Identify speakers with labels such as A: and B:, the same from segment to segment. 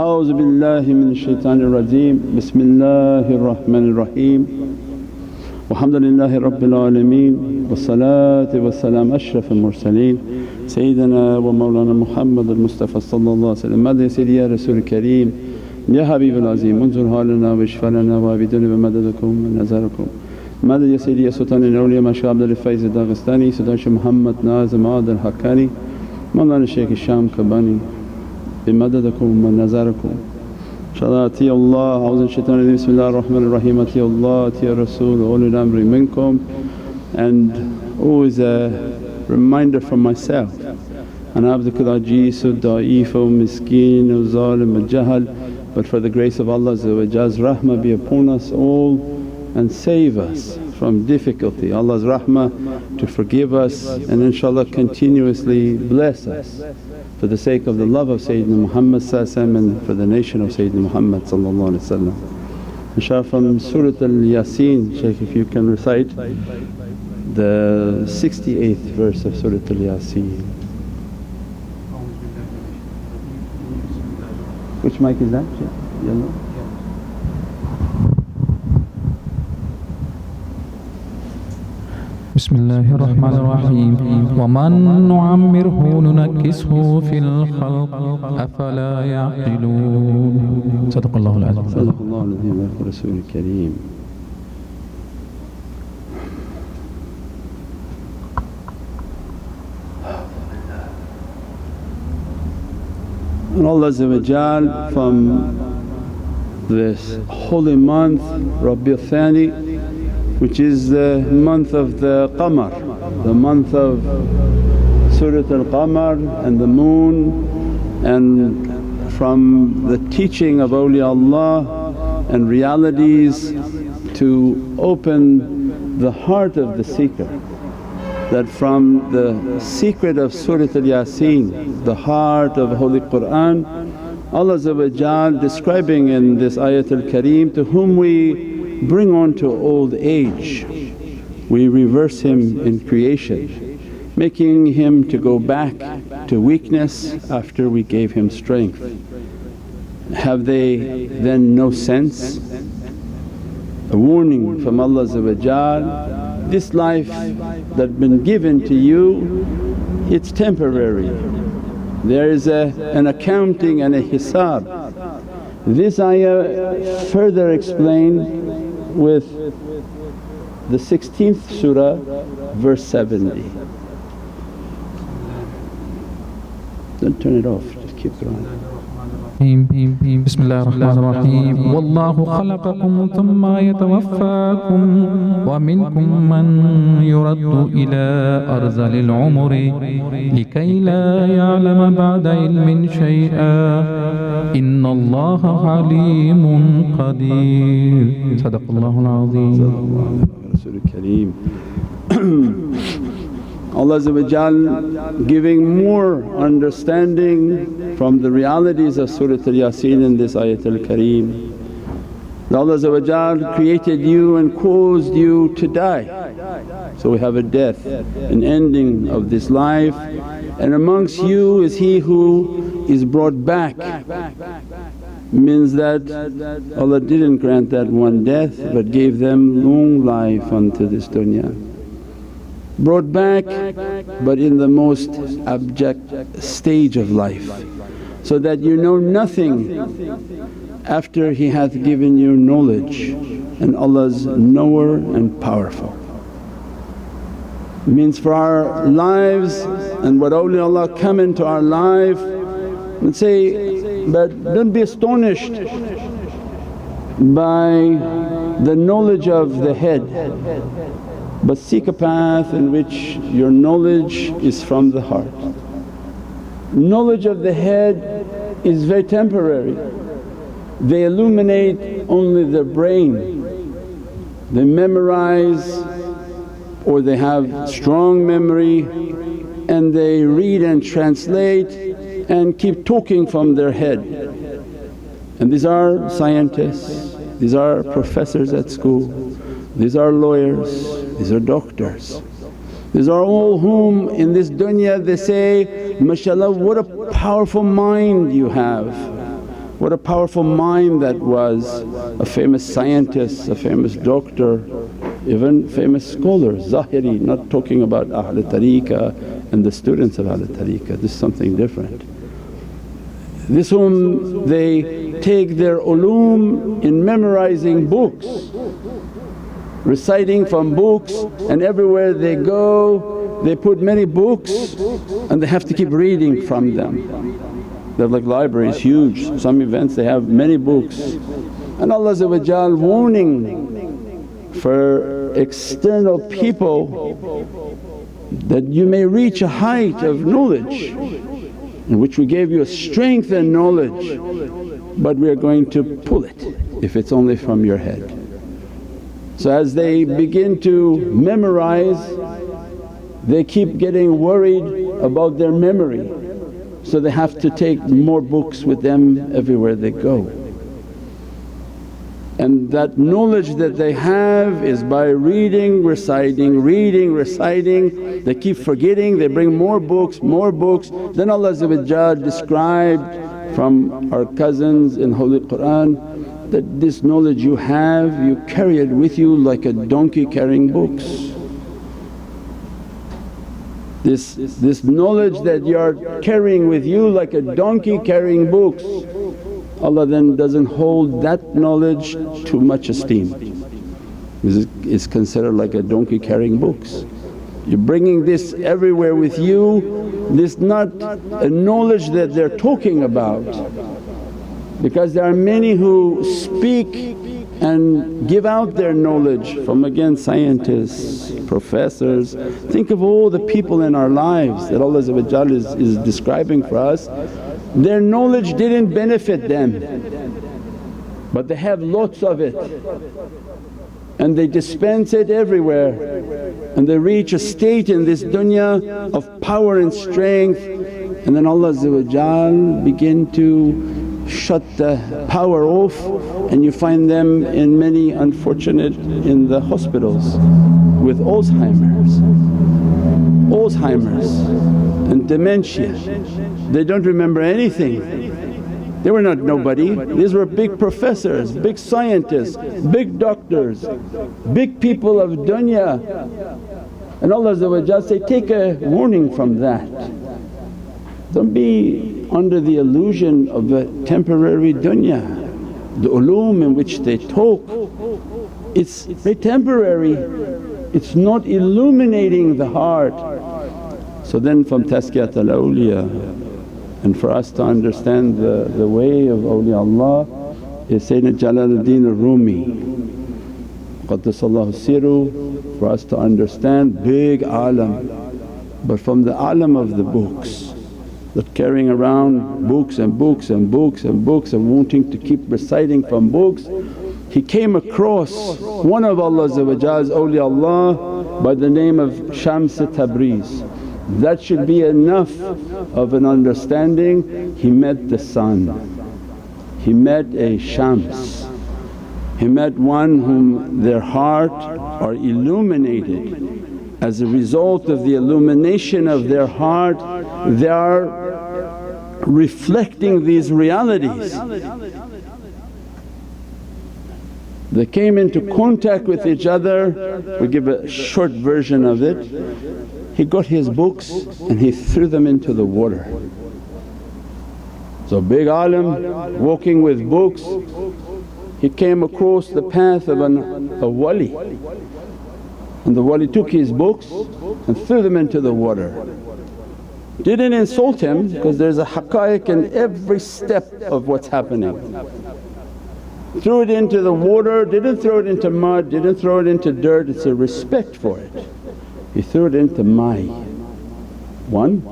A: A'udhu billahi minash shaitanir rajeem. Bismillahir rahmanir raheem. Walhamdulillahi rabbil alameen. Wassalatu wassalam ashrafil mursaleen. Sayyidina wa Mawlana Muhammad al-Mustafa sallallahu alayhi wa sallam. Madad ya Sayyidi ya Rasul Kareem ya Habibul Azim unzur halana wa ishfa lana wa abiduna bi madadakum wa nazarakum. Madad ya Sayyidi ya Sultan al-Awliya Ma Shaykh Abdul Faiz al-Daghestani, Sultan Shaykh Muhammad Nazim al-Haqqani, Mawlana Shaykh Hisham Qabbani bi madadakum wa nazarakum. InshaAllah atiya Allah, a'udhu shaitan rajim, bismillahir rahmanir rahim, atiya Allah, atiya Rasul, ulul amri minkum. And always a reminder from myself, ana abdukal ajizu da'ifu miskeen zalim jahal, but for the grace of Allah's rahmah be upon us all and save us from difficulty. Allah's rahmah to forgive us and inshaAllah continuously bless us for the sake of the love of Sayyidina Muhammad and for the nation of Sayyidina Muhammad. InshaAllah from Surah Yasin, Shaykh, if you can recite the 68th verse of Surah Yasin. Which mic is that? Yellow?
B: Bismillahir Rahmanir Rahim. Wa man nu'ammirhu nunakkishu fil khalq afala ya'qilun. Sadaqallahul azim.
A: Sadaqallahul azim wa Rasulul Kareem. And Allah from this holy month Rabi'ul Thani, which is the month of the Qamar, the month of Surah Al-Qamar and the moon, and from the teaching of awliyaullah and realities to open the heart of the seeker. That from the secret of Surah Yasin, the heart of Holy Qur'an, Allah describing in this ayatul kareem, to whom we bring on to old age, we reverse him in creation, making him to go back to weakness after we gave him strength. Have they then no sense? A warning from Allah, this life that's been given to you, it's temporary. There is an accounting and a hisab. This ayah further explained with the 16th surah verse 70. Don't turn it off, just keep going.
B: Bismillahir Rahmanir Rahim. Wallahu khalaqakum thumma yatawaffakum wa minkum man yuraddu ila arzalil umri likay la ya'lama ba'da ilmin shay'a inna Allaha alimun qadir. Sadaqallahul azim.
A: Rasulul Kareem. Allah giving more understanding from the realities of Surah Yasin in this ayatul kareem. Allah created you and caused you to die. So we have a death, an ending of this life, and amongst you is he who is brought back. Means that Allah didn't grant that one death but gave them long life unto this dunya. Brought back but in the most abject stage of life, so that you know nothing after He hath given you knowledge, and Allah's knower and powerful. Means for our lives and what awliyaullah come into our life and say, but don't be astonished by the knowledge of the head, but seek a path in which your knowledge is from the heart. Knowledge of the head is very temporary, they illuminate only their brain, they memorize or they have strong memory and they read and translate and keep talking from their head. And these are scientists, these are professors at school, these are lawyers, these are doctors. These are all whom in this dunya they say, mashallah, what a powerful mind you have, What a powerful mind that was, a famous scientist, a famous doctor, even famous scholars, Zahiri, not talking about Ahlul Tariqah and the students of Ahlul Tariqah, this is something different. This whom they take their ulum in memorizing books, reciting from books, and everywhere they go they put many books and they have to keep reading from them. They're like libraries, huge, some events they have many books. And Allah warning for external people that you may reach a height of knowledge in which we gave you a strength and knowledge, but we are going to pull it if it's only from your head. So as they begin to memorize, they keep getting worried about their memory, so they have to take more books with them everywhere they go. And that knowledge that they have is by reading, reciting, reading, reciting, they keep forgetting, they bring more books, more books. Then Allah described from our cousins in Holy Qur'an that this knowledge you have, you carry it with you like a donkey carrying books. This knowledge that you are carrying with you like a donkey carrying books, Allah then doesn't hold that knowledge to much esteem. It's considered like a donkey carrying books. You're bringing this everywhere with you, this not a knowledge that they're talking about, because there are many who speak and give out their knowledge from again scientists, professors. Think of all the people in our lives that Allah is describing for us. Their knowledge didn't benefit them, but they have lots of it and they dispense it everywhere, and they reach a state in this dunya of power and strength, and then Allah begin to shut the power off, and you find them in many unfortunate in the hospitals with Alzheimer's and dementia. They don't remember anything. They were not nobody, these were big professors, big scientists, big doctors, big people of dunya. And Allah say, take a warning from that. Don't be under the illusion of a temporary dunya. The ulum in which they talk, it's very temporary, it's not illuminating the heart. So then from Tazkiyat al-awliya, and for us to understand the way of awliyaullah is Sayyidina Jalaluddin al-Rumi Qaddasallahu Siru, for us to understand big alam, but from the alam of the books, that carrying around books and books and books and books and wanting to keep reciting from books, he came across one of Allah's awliyaullah by the name of Shams Tabriz. That should be enough of an understanding. He met the sun, he met a Shams, he met one whom their heart are illuminated. As a result of the illumination of their heart, they are reflecting these realities. They came into contact with each other. We give a short version of it. He got his books and he threw them into the water. So big alim walking with books, he came across the path of a wali, and the wali took his books and threw them into the water. Didn't insult him because there's a haqqaiq in every step of what's happening. Threw it into the water, didn't throw it into mud, didn't throw it into dirt, it's a respect for it. He threw it into Mai. One,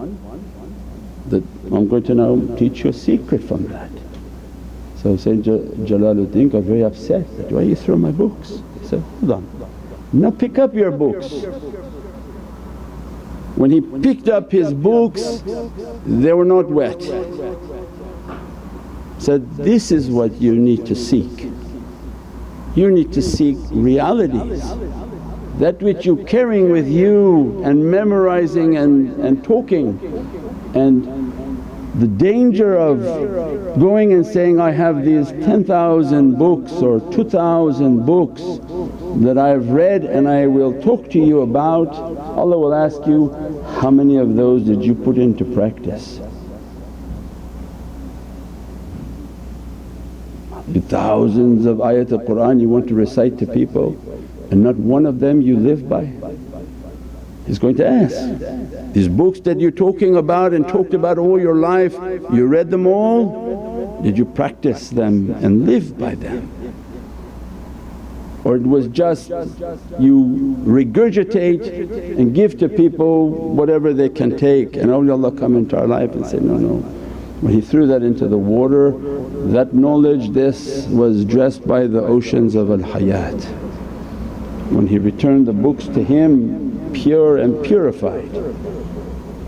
A: that I'm going to now teach you a secret from that. So Sayyidina Jalaluddin got very upset that, why you throw my books? He said, hold on, now pick up your books. When he picked up his books, they were not wet. Said, this is what you need to seek. You need to seek realities. That which you're carrying with you and memorizing and talking and The danger of going and saying, I have these 10,000 books or 2,000 books that I've read and I will talk to you about, Allah will ask you, how many of those did you put into practice? The thousands of ayat al-Qur'an you want to recite to people and not one of them you live by. He's going to ask, these books that you're talking about and talked about all your life, you read them all? Did you practice them and live by them? Or it was just you regurgitate and give to people whatever they can take, and awliyaullah come into our life and say, no, no. When he threw that into the water, that knowledge, this was dressed by the oceans of al-hayat. When he returned the books to him pure and purified,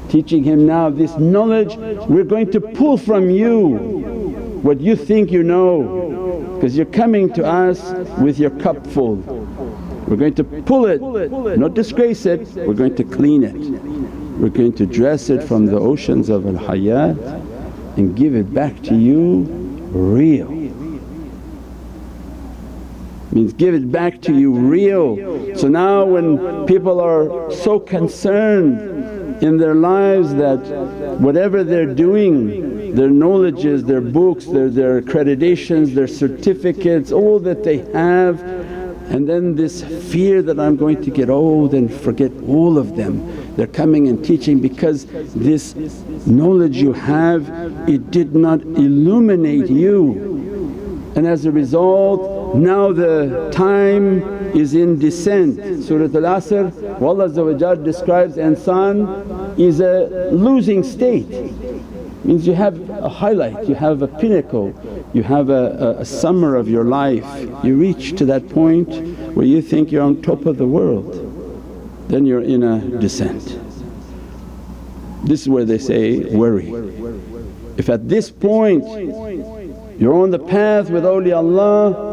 A: teaching him, now this knowledge we're going to pull from you what you think you know, because you're coming to us with your cup full. We're going to pull it, not disgrace it, we're going to clean it. We're going to dress it from the oceans of al-hayat and give it back to you real. Means give it back to you real. So now when people are so concerned in their lives that whatever they're doing, their knowledges, their books, their accreditations, their certificates, all that they have, and then this fear that I'm going to get old and forget all of them. They're coming and teaching because this knowledge you have, it did not illuminate you, and as a result now the time is in descent. Surah Al-Asr, Allah describes insan is a losing state. Means you have a highlight, you have a pinnacle, you have a summer of your life. You reach to that point where you think you're on top of the world, then you're in a descent. This is where they say worry. If at this point you're on the path with awliyaullah,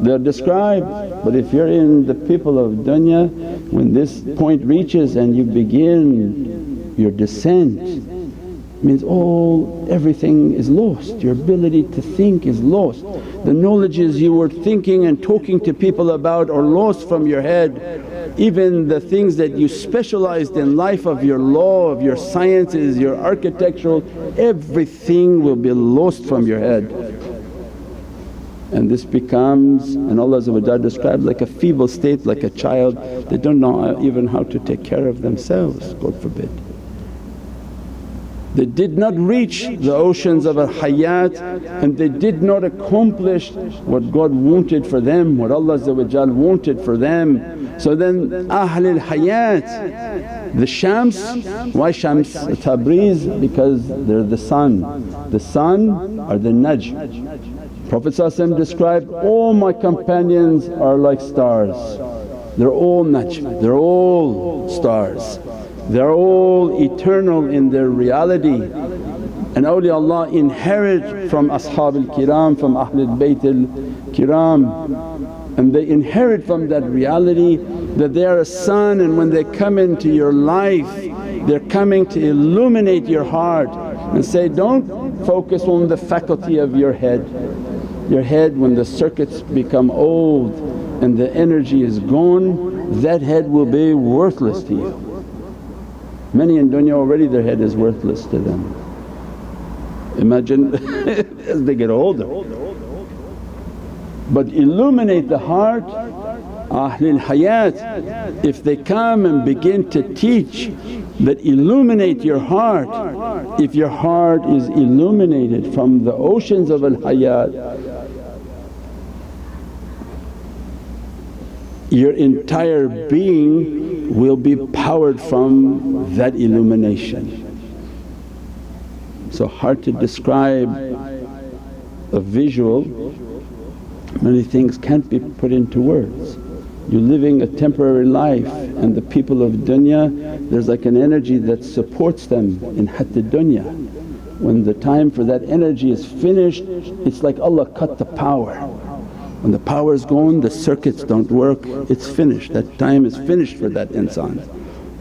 A: they're described, but if you're in the people of dunya, when this point reaches and you begin your descent, means everything is lost, your ability to think is lost. The knowledges you were thinking and talking to people about are lost from your head. Even the things that you specialized in life of your law, of your sciences, your architectural, everything will be lost from your head. And this becomes, and Allah described like a feeble state, like a child, they don't know even how to take care of themselves, God forbid. They did not reach the oceans of al-hayat and they did not accomplish what God wanted for them, what Allah wanted for them. So then ahlul hayat, the Shams, why Shams? Tabriz, because they're the sun. The sun are the Najm. Prophet described, all my companions are like stars. They're all Najm, they're all stars. They're all eternal in their reality, and awliyaullah inherit from Ashabul Kiram, from Ahlul Bayt al-Kiram, and they inherit from that reality that they are a sun, and when they come into your life they're coming to illuminate your heart and say, don't focus on the faculty of your head. Your head, when the circuits become old and the energy is gone, that head will be worthless to you. Many in dunya already their head is worthless to them. Imagine as they get older. But illuminate the heart, ahlul hayat, if they come and begin to teach that illuminate your heart, if your heart is illuminated from the oceans of al-hayat, your entire being will be powered from that illumination. So hard to describe a visual, many things can't be put into words. You're living a temporary life and the people of dunya, there's like an energy that supports them in hatta dunya. When the time for that energy is finished, it's like Allah cut the power. When the power is gone, the circuits don't work, it's finished, that time is finished for that insan.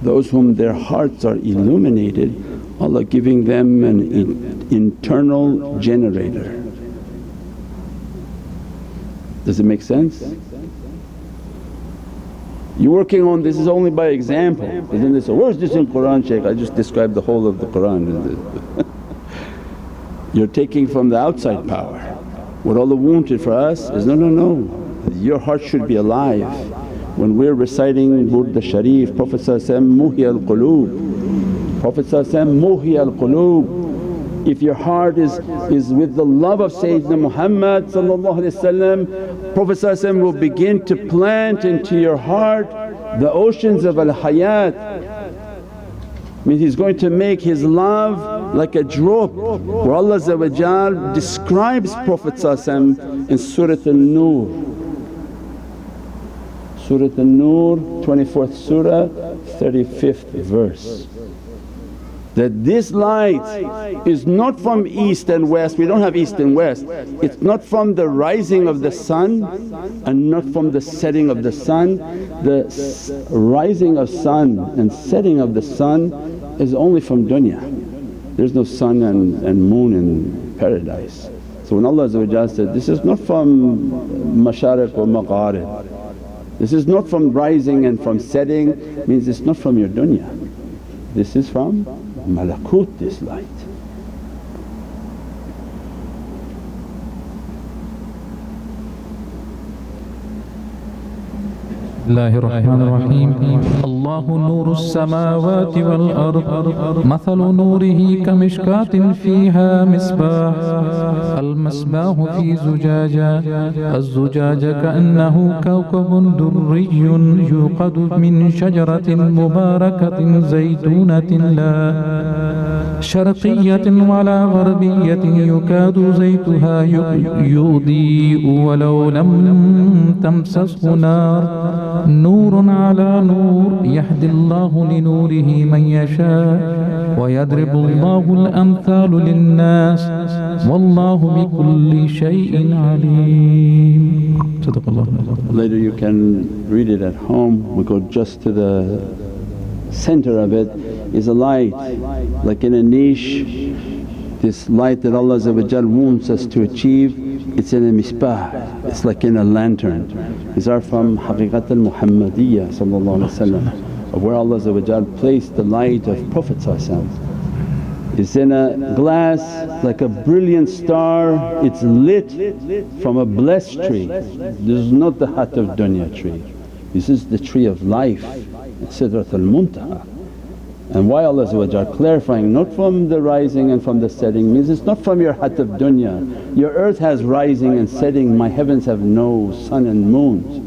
A: Those whom their hearts are illuminated, Allah giving them an internal generator. Does it make sense? You're working on this is only by example, but then they say, where's this in Qur'an, Shaykh? I just described the whole of the Qur'an. You're taking from the outside power. What Allah wanted for us is, no, your heart should be alive. When we're reciting Burda Sharif, Prophet muhi al-quloob, Prophet muhi al-quloob. If your heart is with the love of Sayyidina Muhammad, Prophet will begin to plant into your heart the oceans of al-hayat. Means He's going to make His love like a drop, where Allah describes Prophet in Surah An-Nur. Surah An-Nur, 24th Surah, 35th verse. That this light is not from east and west, we don't have east and west. It's not from the rising of the sun and not from the setting of the sun. The rising of sun and setting of the sun is only from dunya. There's no sun and moon in paradise. So when Allah said, this is not from mashariq or magharib, this is not from rising and from setting, means it's not from your dunya. This is from malakut, this light.
B: الله الرحمن الرحيم. الله نور السماوات والأرض مثل نوره كمشكاة فيها مصباح المصباح في زجاجة الزجاجة كأنه كوكب دري يوقد من شجرة مباركة زيتونة لا شرقية ولا غربية يكاد زيتها يضيء ولو لم تمسسه نار نور على نور يهدي الله لنوره من يشاء ويضرب الله الأمثال للناس والله بكل شيء عليم. صدق الله.
A: Later you can read it at home. We go just to the center of it is a light, like in a niche. This light that Allah wants us to achieve, it's in a misbah, it's like in a lantern. These are from Haqiqat al-Muhammadiyya of where Allah placed the light of Prophet. It's in a glass like a brilliant star, it's lit from a blessed tree. This is not the hat of dunya tree, this is the tree of life, Sidratul Muntaha. And why Allah clarifying not from the rising and from the setting means it's not from your hat of dunya. Your earth has rising and setting, my heavens have no sun and moons.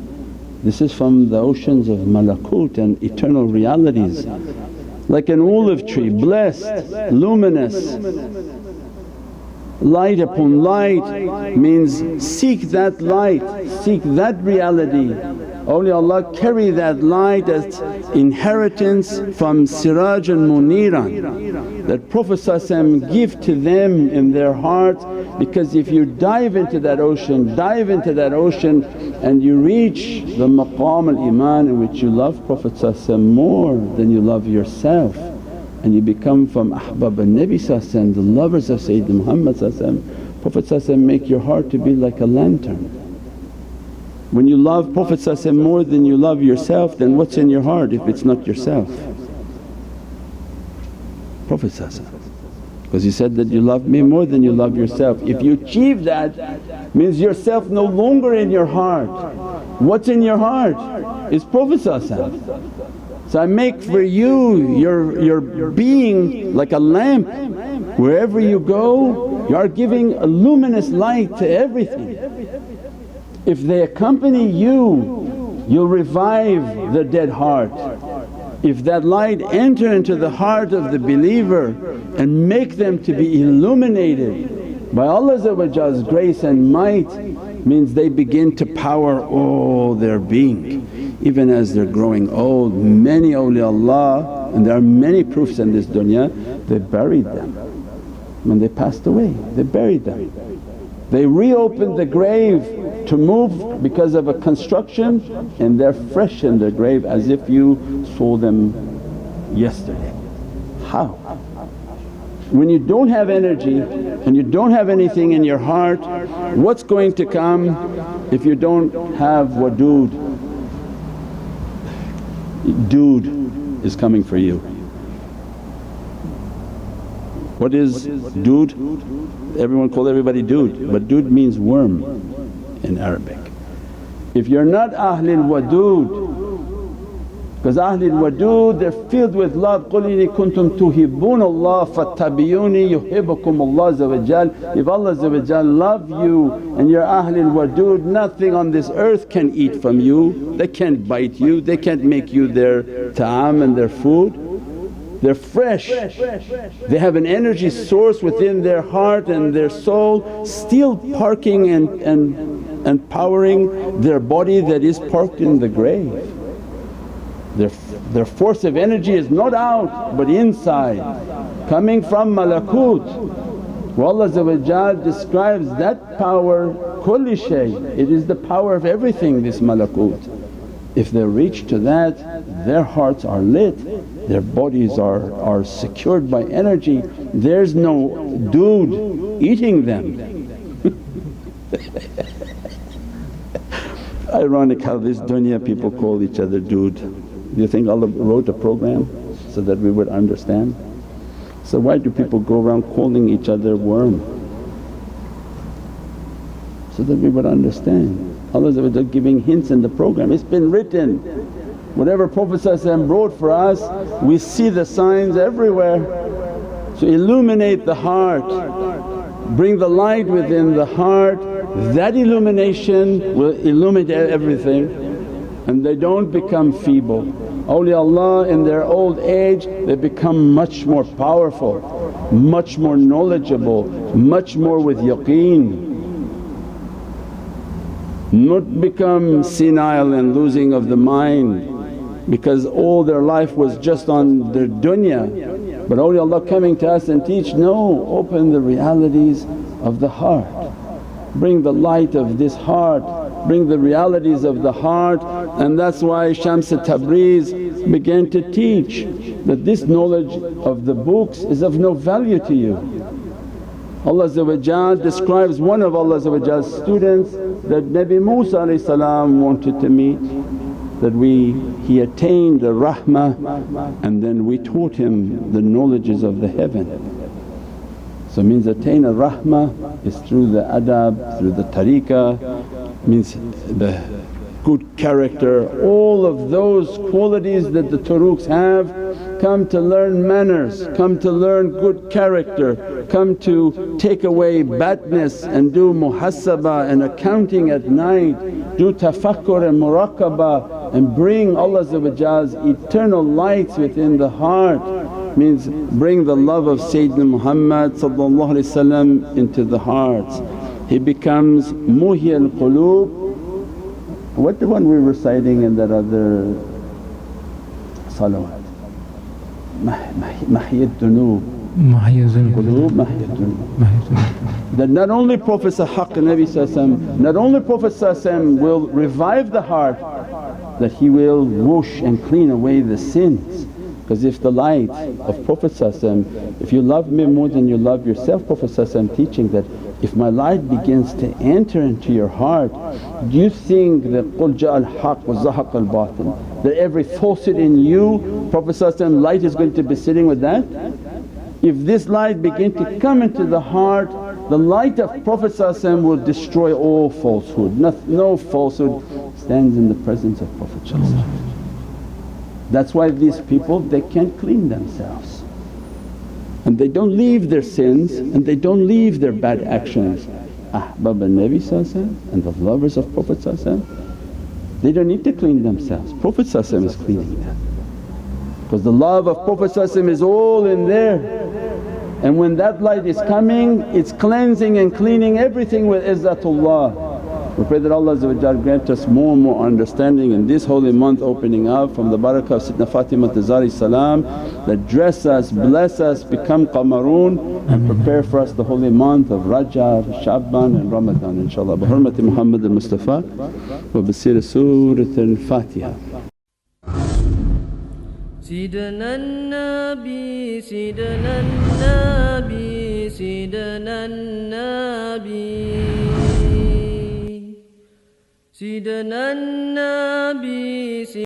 A: This is from the oceans of malakut and eternal realities. Like an olive tree, blessed, luminous, light upon light means seek that light, seek that reality. Awliyaullah carry that light as inheritance from Siraj and Muniran, that Prophet give to them in their hearts, because if you dive into that ocean and you reach the maqam al-iman in which you love Prophet more than you love yourself, and you become from ahbab al-Nabi the lovers of Sayyidina Muhammad, Prophet make your heart to be like a lantern. When you love Prophet more than you love yourself, then what's in your heart if it's not yourself? Prophet, because he said that you love me more than you love yourself. If you achieve that means yourself no longer in your heart. What's in your heart is Prophet. So I make for you your being like a lamp, wherever you go you are giving a luminous light to everything. If they accompany you, you'll revive the dead heart. If that light enter into the heart of the believer and make them to be illuminated by Allah's grace and might, means they begin to power all their being. Even as they're growing old, many awliyaullah, and there are many proofs in this dunya, they buried them. When they passed away, they buried them. They reopened the grave to move because of a construction, and they're fresh in their grave as if you saw them yesterday. How? When you don't have energy and you don't have anything in your heart, what's going to come if you don't have wadood? Dood is coming for you. What is dood? Everyone call everybody dood, but dood means worm in Arabic. If you're not ahlul wadood, because ahlul wadood they're filled with love, قُلْ إِنِ كُنْتُمْ تُحِبُّونَ اللَّهَ فَاتَّبِعُونِي يُحِبُّكُمُ اللَّهُ. If Allah love you and you're ahlul wadood, nothing on this earth can eat from you, they can't bite you, they can't make you their ta'am and their food. They're fresh, they have an energy source within their heart and their soul, still parking and powering their body that is parked in the grave. Their force of energy is not out but inside, coming from malakut. Allah describes that power, kulli shay, it is the power of everything, this malakut. If they reach to that, their hearts are lit, their bodies are secured by energy, there's no dude eating them. Ironic how this dunya people call each other dude. Do you think Allah wrote a program so that we would understand? So why do people go around calling each other worm? So that we would understand. Allah giving hints in the program, it's been written. Whatever Prophet brought for us, we see the signs everywhere. So illuminate the heart, bring the light within the heart, that illumination will illuminate everything and they don't become feeble. Awliyaullah in their old age they become much more powerful, much more knowledgeable, much more with yaqeen. Not become senile and losing of the mind because all their life was just on their dunya. But awliyaullah coming to us and teach, no, open the realities of the heart, bring the light of this heart, bring the realities of the heart. And that's why Shams Tabriz began to teach that this knowledge of the books is of no value to you. Allah describes one of Allah's students that Nabi Musa wanted to meet, that he attained the rahmah and then we taught him the knowledges of the heaven. So means attain a rahmah is through the adab, through the tariqah, means the good character, all of those qualities that the turuqs have. Come to learn manners, come to learn good character, come to take away badness and do muhasabah and accounting at night, do tafakkur and muraqabah and bring Allah's eternal lights within the heart. Means bring the love of Sayyidina Muhammad into the hearts. He becomes muhyil quloob. What the one we're reciting in that other salawat? Mahyid dunoob, quloob mahyid dunoob. That not only Prophet Haqqani not only Prophet will revive the heart, that he will whoosh and clean away the sins. Because if the light of Prophet if you love me more than you love yourself, Prophet teaching that if my light begins to enter into your heart, do you think that قُلْ جَاءَ الْحَقُّ وَزَهَقَ الْبَاطِلُ, that every falsehood in you, Prophet light is going to be sitting with that? If this light begin to come into the heart, the light of Prophet will destroy all falsehood. No falsehood stands in the presence of Prophet. That's why these people they can't clean themselves and they don't leave their sins and they don't leave their bad actions. Ahbab al-Nabi and the lovers of Prophet they don't need to clean themselves, Prophet is cleaning them. Because the love of Prophet is all in there, and when that light is coming it's cleansing and cleaning everything with izzatullah. We pray that Allah grant us more and more understanding in this holy month opening up from the barakah of Sayyidina Fatimah Zahra salam, that dress us, bless us, become qamaroon and prepare for us the holy month of Rajab, Sha'ban and Ramadan inshaAllah. Bi hurmati Muhammad al-Mustafa wa bi siri Surat al-Fatiha.
C: سيدنا النبي سيدنا النبي سيدنا النبي سيدنا النبي